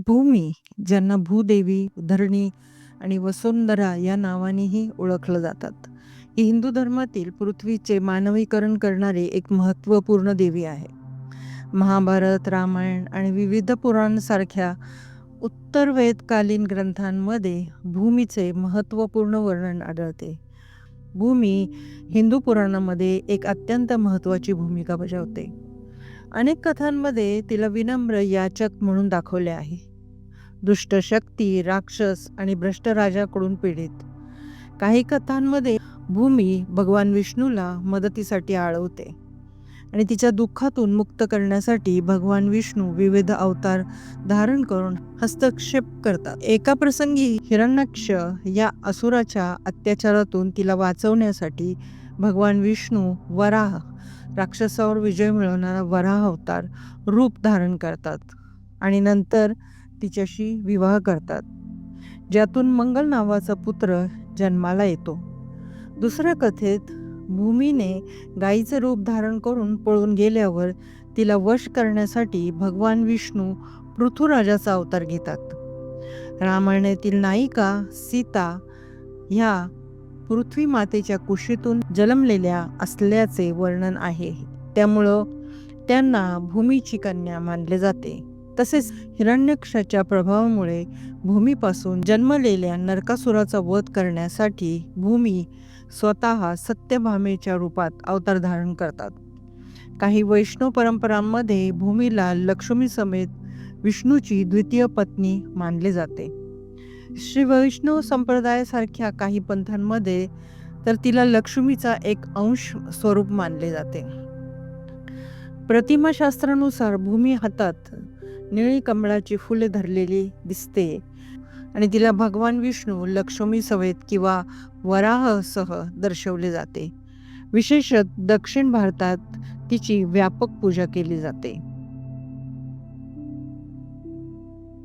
भूमी, ज्यांना भूदेवी, धरणी आणि वसुंधरा या नावानेही ओळखलं जातात, ही हिंदू धर्मातील पृथ्वीचे मानवीकरण करणारी एक महत्त्वपूर्ण देवी आहे. महाभारत, रामायण आणि विविध पुराणांसारख्या उत्तर वेदकालीन ग्रंथांमध्ये भूमीचे महत्त्वपूर्ण वर्णन आढळते. भूमी हिंदू पुराणामध्ये एक अत्यंत महत्त्वाची भूमिका बजावते. अनेक कथांमध्ये तिला विनम्र याचक म्हणून दाखवले आहे. दुष्ट शक्ती, राक्षस आणि भ्रष्ट राजाकडून पीडित. काही कथांमध्ये भूमी भगवान विष्णूला मदतीसाठी आळवते आणि तिच्या दुःखातून मुक्त करण्यासाठी भगवान विष्णू विविध अवतार धारण करून हस्तक्षेप करतात. एका प्रसंगी हिरण्याक्ष या असुराच्या अत्याचारातून तिला वाचवण्यासाठी भगवान विष्णू वराह, राक्षसावर विजय मिळवणारा वराह अवतार रूप धारण करतात आणि नंतर तिच्याशी विवाह करतात, ज्यातून मंगल नावाचा पुत्र जन्माला येतो. दुसऱ्या कथेत भूमीने गायीचे रूप धारण करून पळून गेल्यावर तिला वश करण्यासाठी भगवान विष्णू पृथ्वीराजाचा अवतार घेतात. रामायणातील नायिका सीता ह्या पृथ्वी मातेच्या कुशीतून जन्मलेल्या असल्याचे वर्णन आहे. त्यामुळं त्यांना भूमीची कन्या मानले जाते. तसेच हिरण्याक्षाच्या प्रभावामुळे भूमीपासून जन्मलेल्या नरकासुराचा वध करण्यासाठी भूमी स्वतः सत्यभामेच्या रूपात अवतार धारण करतात. काही वैष्णव परंपरांमध्ये भूमीला लक्ष्मी समेत विष्णूची द्वितीय पत्नी मानले जाते. श्री वैष्णव संप्रदायासारख्या काही पंथांमध्ये तर तिला लक्ष्मीचा एक अंश स्वरूप मानले जाते. प्रतिमाशास्त्रानुसार भूमी हातात निळी कमळाची फुले धरलेली दिसते आणि तिला भगवान विष्णू लक्ष्मी समेत किंवा वराहसह दर्शवले जाते. विशेषतः दक्षिण भारतात तिची व्यापक पूजा केली जाते.